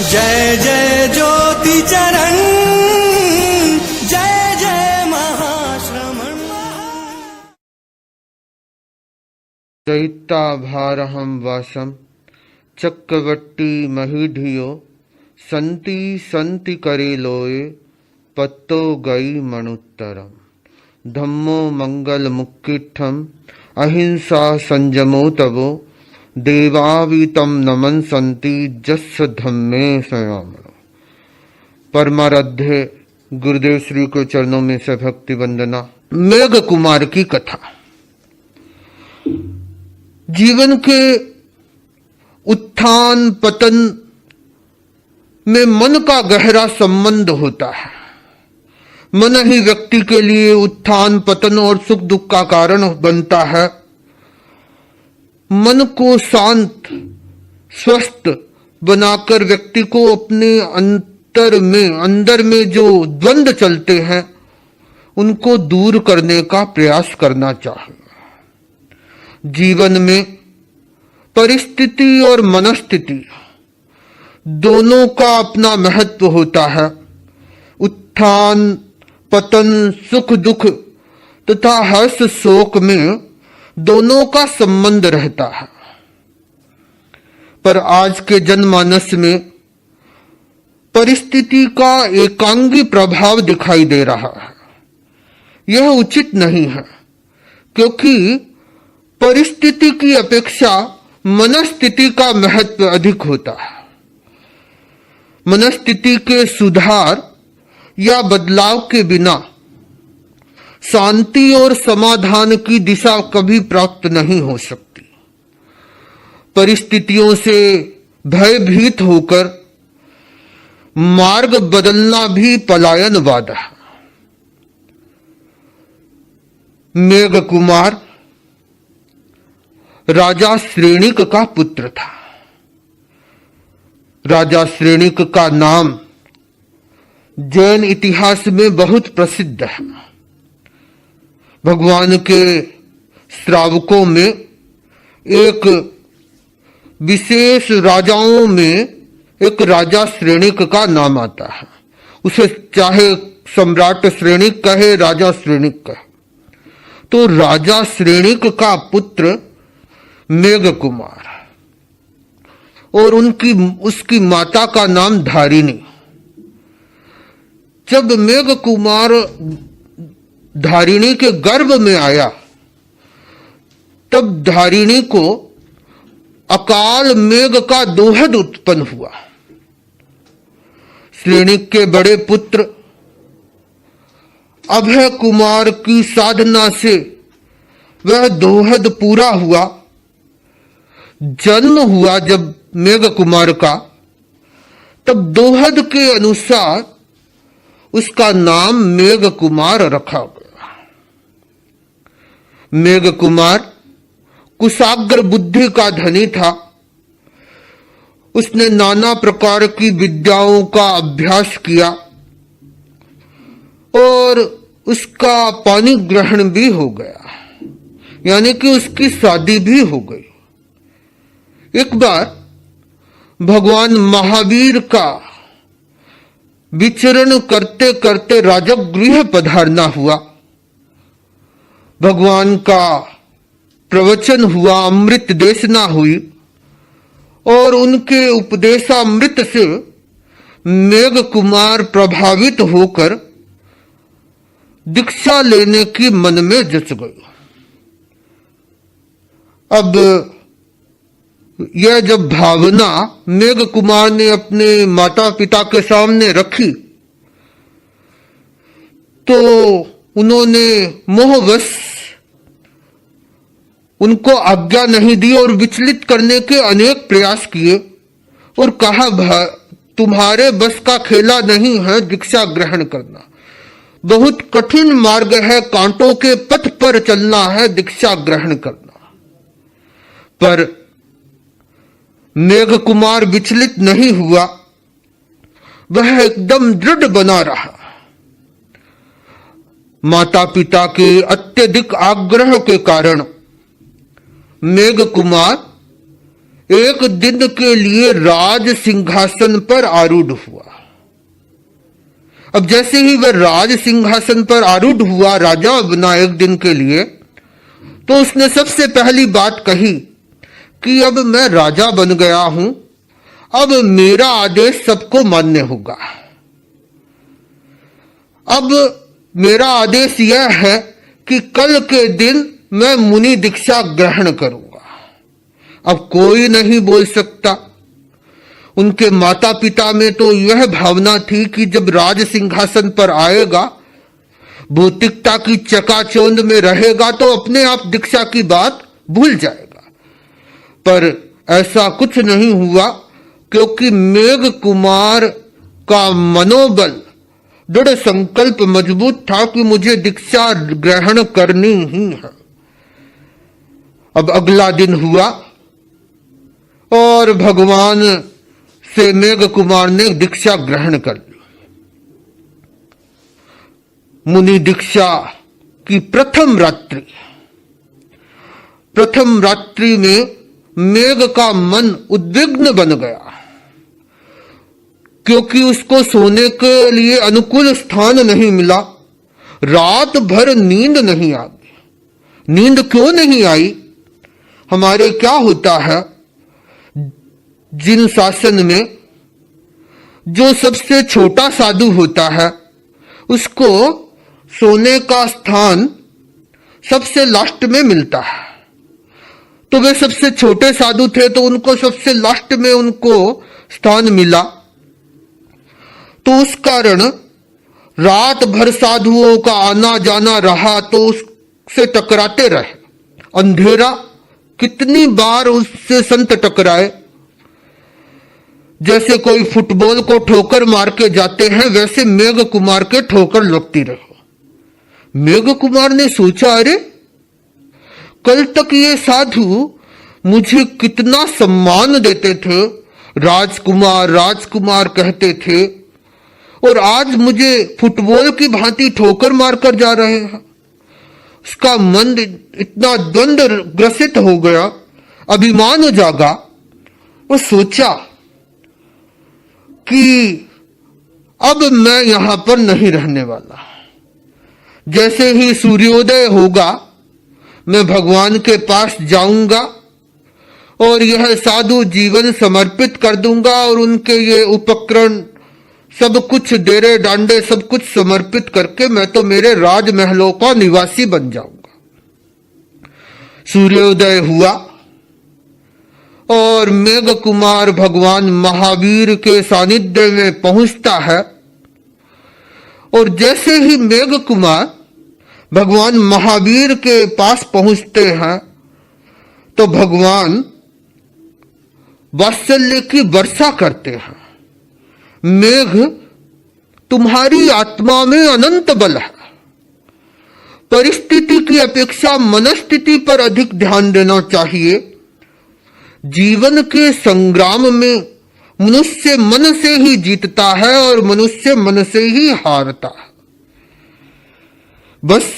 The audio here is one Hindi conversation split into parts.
जय जय ज्योति चरण, जय जय महाश्रमण। दैत्याभारहं वासं चक्रवर्ती महीधियो संति संति करे लोये पत्तो गई मनुत्तरम। धम्मो मंगल मुक्किठम अहिंसा संयमो तवो देवावीतम नमन संति जस्स धम्मे संयामणो। परमाराध्य गुरुदेव श्री के चरणों में से भक्ति वंदना। मेघ कुमार की कथा। जीवन के उत्थान पतन में मन का गहरा संबंध होता है। मन ही व्यक्ति के लिए उत्थान पतन और सुख दुख का कारण बनता है। मन को शांत स्वस्थ बनाकर व्यक्ति को अपने अंदर में जो द्वंद्व चलते हैं उनको दूर करने का प्रयास करना चाहिए। जीवन में परिस्थिति और मनस्थिति दोनों का अपना महत्व होता है। उत्थान पतन सुख दुख तथा हर्ष शोक में दोनों का संबंध रहता है। पर आज के जनमानस में परिस्थिति का एकांगी प्रभाव दिखाई दे रहा है। यह उचित नहीं है, क्योंकि परिस्थिति की अपेक्षा मनस्थिति का महत्व अधिक होता है। मनस्थिति के सुधार या बदलाव के बिना शांति और समाधान की दिशा कभी प्राप्त नहीं हो सकती। परिस्थितियों से भयभीत होकर मार्ग बदलना भी पलायनवाद है। मेघ कुमार राजा श्रेणिक का पुत्र था। राजा श्रेणिक का नाम जैन इतिहास में बहुत प्रसिद्ध है। भगवान के श्रावकों में एक विशेष राजाओं में एक राजा श्रेणिक का नाम आता है। उसे चाहे सम्राट श्रेणिक कहे राजा श्रेणिक कहे। तो राजा श्रेणिक का पुत्र मेघ कुमार और उसकी माता का नाम धारिणी। जब मेघ कुमार धारिणी के गर्भ में आया तब धारिणी को अकाल मेघ का दोहद उत्पन्न हुआ। श्रेणिक के बड़े पुत्र अभय कुमार की साधना से वह दोहद पूरा हुआ। जन्म हुआ जब मेघ कुमार का, तब दोहद के अनुसार उसका नाम मेघ कुमार रखा गया। मेघ कुमार कुशाग्र बुद्धि का धनी था। उसने नाना प्रकार की विद्याओं का अभ्यास किया और उसका पानी ग्रहण भी हो गया, यानी कि उसकी शादी भी हो गई। एक बार भगवान महावीर का विचरण करते करते राजगृह पधारना हुआ। भगवान का प्रवचन हुआ, अमृत देशना हुई और उनके उपदेशामृत से मेघ कुमार प्रभावित होकर दीक्षा लेने की मन में जच गए। अब यह जब भावना मेघ कुमार ने अपने माता पिता के सामने रखी तो उन्होंने मोहवश उनको आज्ञा नहीं दी और विचलित करने के अनेक प्रयास किए और कहा, तुम्हारे बस का खेला नहीं है दीक्षा ग्रहण करना। बहुत कठिन मार्ग है, कांटों के पथ पर चलना है दीक्षा ग्रहण करना। पर मेघ कुमार विचलित नहीं हुआ, वह एकदम दृढ़ बना रहा। माता पिता के अत्यधिक आग्रह के कारण मेघ कुमार एक दिन के लिए राज सिंहासन पर आरूढ़ हुआ। अब जैसे ही वह राज सिंहासन पर आरूढ़ हुआ, राजा बना एक दिन के लिए, तो उसने सबसे पहली बात कही कि अब मैं राजा बन गया हूं, अब मेरा आदेश सबको मान्य होगा। अब मेरा आदेश यह है कि कल के दिन मैं मुनि दीक्षा ग्रहण करूंगा। अब कोई नहीं बोल सकता। उनके माता पिता में तो यह भावना थी कि जब राज सिंहासन पर आएगा, भौतिकता की चकाचौंध में रहेगा, तो अपने आप दीक्षा की बात भूल जाएगा। पर ऐसा कुछ नहीं हुआ, क्योंकि मेघ कुमार का मनोबल, दृढ़ संकल्प मजबूत था कि मुझे दीक्षा ग्रहण करनी ही है। अब अगला दिन हुआ और भगवान से मेघ कुमार ने दीक्षा ग्रहण कर ली। मुनि दीक्षा की प्रथम रात्रि में मेघ का मन उद्विग्न बन गया, क्योंकि उसको सोने के लिए अनुकूल स्थान नहीं मिला। रात भर नींद नहीं आ गई। नींद क्यों नहीं आई? हमारे क्या होता है, जिन शासन में जो सबसे छोटा साधु होता है, उसको सोने का स्थान सबसे लास्ट में मिलता है। तो वे सबसे छोटे साधु थे, तो उनको सबसे लास्ट में उनको स्थान मिला। तो उस कारण रात भर साधुओं का आना जाना रहा, तो उससे टकराते रहे। अंधेरा, कितनी बार उससे संत टकराए। जैसे कोई फुटबॉल को ठोकर मार के जाते हैं, वैसे मेघ कुमार के ठोकर लगती रही। मेघ कुमार ने सोचा, अरे कल तक ये साधु मुझे कितना सम्मान देते थे, राजकुमार राजकुमार कहते थे, और आज मुझे फुटबॉल की भांति ठोकर मारकर जा रहे हैं। उसका मन इतना द्वंद ग्रसित हो गया, अभिमान जागा। वो सोचा कि अब मैं यहां पर नहीं रहने वाला। जैसे ही सूर्योदय होगा, मैं भगवान के पास जाऊंगा और यह साधु जीवन समर्पित कर दूंगा, और उनके ये उपकरण सब कुछ, डेरे डांडे सब कुछ समर्पित करके मैं तो मेरे राजमहलों का निवासी बन जाऊंगा। सूर्योदय हुआ और मेघ कुमार भगवान महावीर के सानिध्य में पहुंचता है। और जैसे ही मेघ कुमार भगवान महावीर के पास पहुंचते हैं, तो भगवान वात्सल्य की वर्षा करते हैं। मेघ, तुम्हारी आत्मा में अनंत बल है। परिस्थिति की अपेक्षा मनस्थिति पर अधिक ध्यान देना चाहिए। जीवन के संग्राम में मनुष्य मन से ही जीतता है और मनुष्य मन से ही हारता है। बस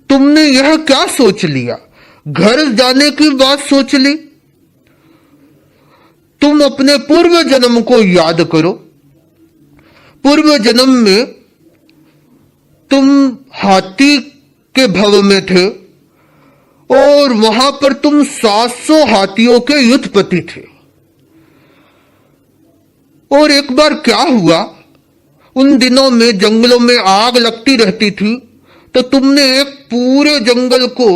तुमने यह क्या सोच लिया? घर जाने की बात सोच ली। तुम अपने पूर्व जन्म को याद करो। पूर्व जन्म में तुम हाथी के भव में थे और वहां पर तुम 700 हाथियों के युद्धपति थे। और एक बार क्या हुआ, उन दिनों में जंगलों में आग लगती रहती थी, तो तुमने एक पूरे जंगल को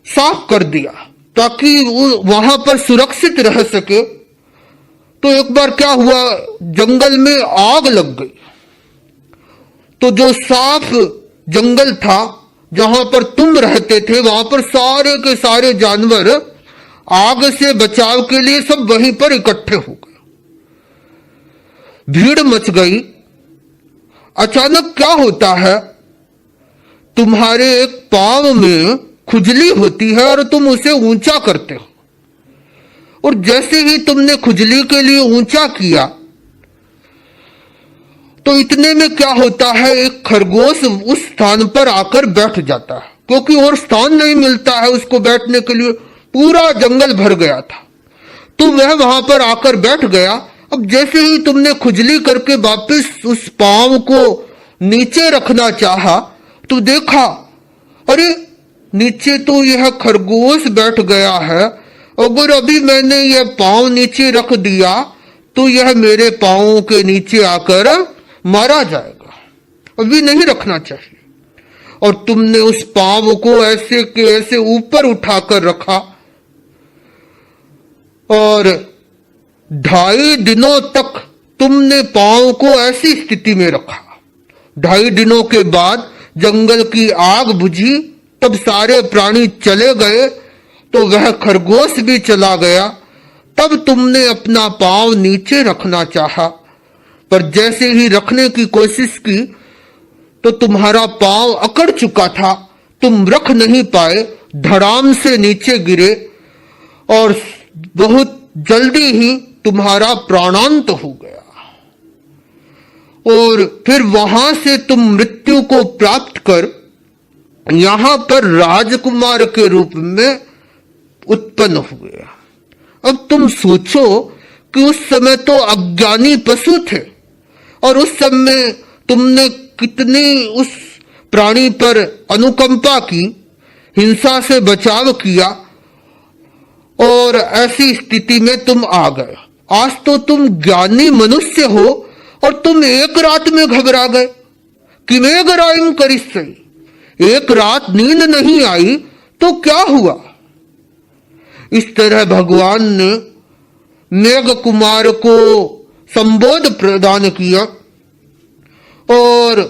साफ कर दिया ताकि वहां पर सुरक्षित रह सके। तो एक बार क्या हुआ, जंगल में आग लग गई। तो जो साफ जंगल था जहां पर तुम रहते थे, वहां पर सारे के सारे जानवर आग से बचाव के लिए सब वहीं पर इकट्ठे हो गए। भीड़ मच गई। अचानक क्या होता है, तुम्हारे एक पांव में खुजली होती है और तुम उसे ऊंचा करते हो। और जैसे ही तुमने खुजली के लिए ऊंचा किया, तो इतने में क्या होता है, एक खरगोश उस स्थान पर आकर बैठ जाता है, क्योंकि और स्थान नहीं मिलता है उसको बैठने के लिए। पूरा जंगल भर गया था। तो वह वहां पर आकर बैठ गया। अब जैसे ही तुमने खुजली करके वापस उस पांव को नीचे रखना चाहा तो देखा, अरे नीचे तो यह खरगोश बैठ गया है। अगर अभी मैंने यह पांव नीचे रख दिया तो यह मेरे पांवों के नीचे आकर मारा जाएगा, अभी नहीं रखना चाहिए। और तुमने उस पांव को ऐसे के ऐसे ऊपर उठाकर रखा और 2.5 दिनों तक तुमने पांव को ऐसी स्थिति में रखा। 2.5 दिनों के बाद जंगल की आग बुझी, तब सारे प्राणी चले गए तो वह खरगोश भी चला गया। तब तुमने अपना पांव नीचे रखना चाहा, पर जैसे ही रखने की कोशिश की तो तुम्हारा पांव अकड़ चुका था, तुम रख नहीं पाए, धड़ाम से नीचे गिरे और बहुत जल्दी ही तुम्हारा प्राणांत हो गया। और फिर वहां से तुम मृत्यु को प्राप्त कर यहां पर राजकुमार के रूप में उत्पन्न हुए। अब तुम सोचो कि उस समय तो अज्ञानी पशु थे और उस समय तुमने कितनी उस प्राणी पर अनुकंपा की, हिंसा से बचाव किया और ऐसी स्थिति में तुम आ गए। आज तो तुम ज्ञानी मनुष्य हो और तुम एक रात में घबरा गए। किमें गराइम करिस्सई, एक रात नींद नहीं आई तो क्या हुआ। इस तरह भगवान ने मेघ कुमार को संबोध प्रदान किया और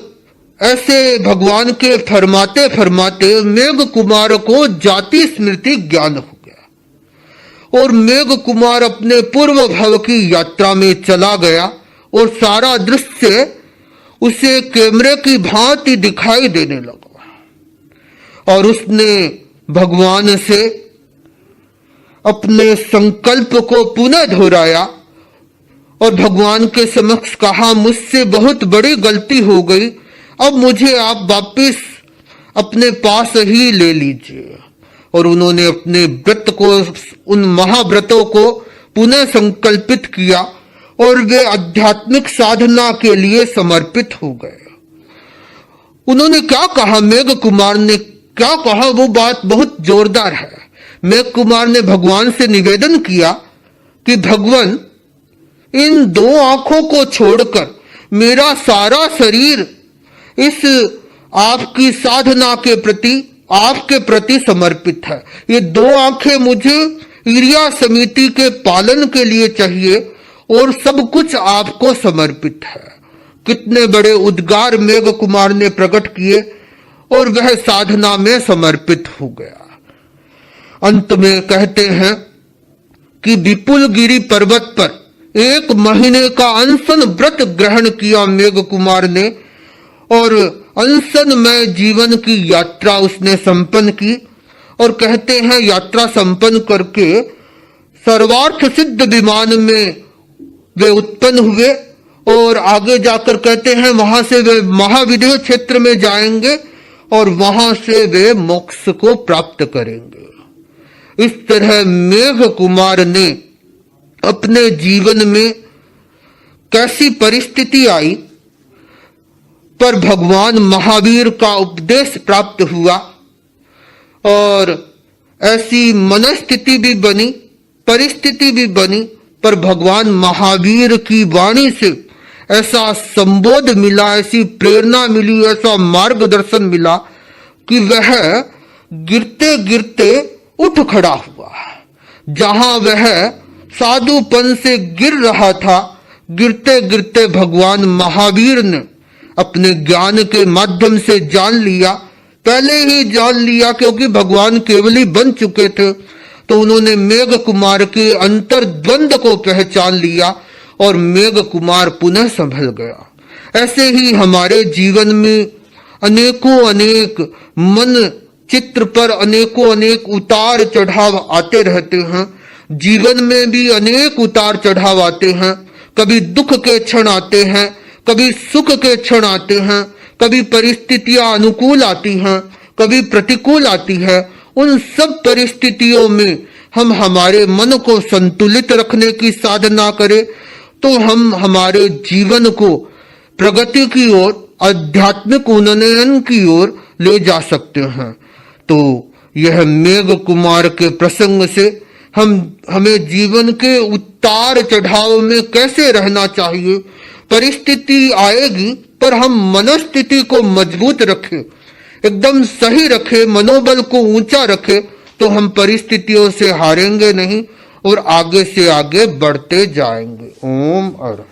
ऐसे भगवान के फरमाते फरमाते मेघ कुमार को जाति स्मृति ज्ञान हो गया और मेघ कुमार अपने पूर्व भव की यात्रा में चला गया और सारा दृश्य उसे कैमरे की भांति दिखाई देने लगा। और उसने भगवान से अपने संकल्प को पुनः दोहराया और भगवान के समक्ष कहा, मुझसे बहुत बड़ी गलती हो गई, अब मुझे आप वापस अपने पास ही ले लीजिए। और उन्होंने अपने व्रत को, उन महाव्रतों को पुनः संकल्पित किया और वे आध्यात्मिक साधना के लिए समर्पित हो गए। उन्होंने क्या कहा, मेघ कुमार ने क्या कहा, वो बात बहुत जोरदार है। मेघ कुमार ने भगवान से निवेदन किया कि भगवान, इन 2 आंखों को छोड़कर मेरा सारा शरीर इस आपकी साधना के प्रति, आपके प्रति समर्पित है। ये 2 आंखें मुझे ईर्या समिति के पालन के लिए चाहिए और सब कुछ आपको समर्पित है। कितने बड़े उद्गार मेघ कुमार ने प्रकट किए और वह साधना में समर्पित हो गया। अंत में कहते हैं कि विपुल गिरी पर्वत पर 1 महीने का अनशन व्रत ग्रहण किया मेघ कुमार ने और अनशनमय जीवन की यात्रा उसने संपन्न की। और कहते हैं यात्रा संपन्न करके सर्वार्थ सिद्ध विमान में वे उत्पन्न हुए और आगे जाकर कहते हैं वहां से वे महाविदेह क्षेत्र में जाएंगे और वहां से वे मोक्ष को प्राप्त करेंगे। इस तरह मेघ कुमार ने अपने जीवन में कैसी परिस्थिति आई पर भगवान महावीर का उपदेश प्राप्त हुआ और ऐसी मनस्थिति भी बनी, परिस्थिति भी बनी, पर भगवान महावीर की वाणी से ऐसा संबोध मिला, ऐसी प्रेरणा मिली, ऐसा मार्गदर्शन मिला कि वह गिरते गिरते उठ खड़ा हुआ। जहां वह साधुपन से गिर रहा था, गिरते गिरते भगवान महावीर ने अपने ज्ञान के माध्यम से जान लिया, पहले ही जान लिया क्योंकि भगवान केवली बन चुके थे, तो उन्होंने मेघ कुमार के अंतर्द्वंद को पहचान लिया और मेघ कुमार पुनः संभल गया। ऐसे ही हमारे जीवन में अनेकों अनेक मन चित्र पर अनेकों अनेक उतार चढ़ाव आते रहते हैं। जीवन में भी अनेक उतार चढ़ाव आते हैं। कभी दुख के क्षण आते हैं, कभी सुख के क्षण आते हैं, कभी परिस्थितियां अनुकूल आती हैं, कभी प्रतिकूल आती है उन सब परिस्थितियों में हम हमारे मन को संतुलित रखने की साधना करें तो हम हमारे जीवन को प्रगति की ओर, आध्यात्मिक उन्नयन की ओर ले जा सकते हैं। तो यह मेघ कुमार के प्रसंग से हमें जीवन के उतार चढ़ाव में कैसे रहना चाहिए। परिस्थिति आएगी पर हम मनोस्थिति को मजबूत रखें, एकदम सही रखें, मनोबल को ऊंचा रखें तो हम परिस्थितियों से हारेंगे नहीं और आगे से आगे बढ़ते जाएंगे। ओम अर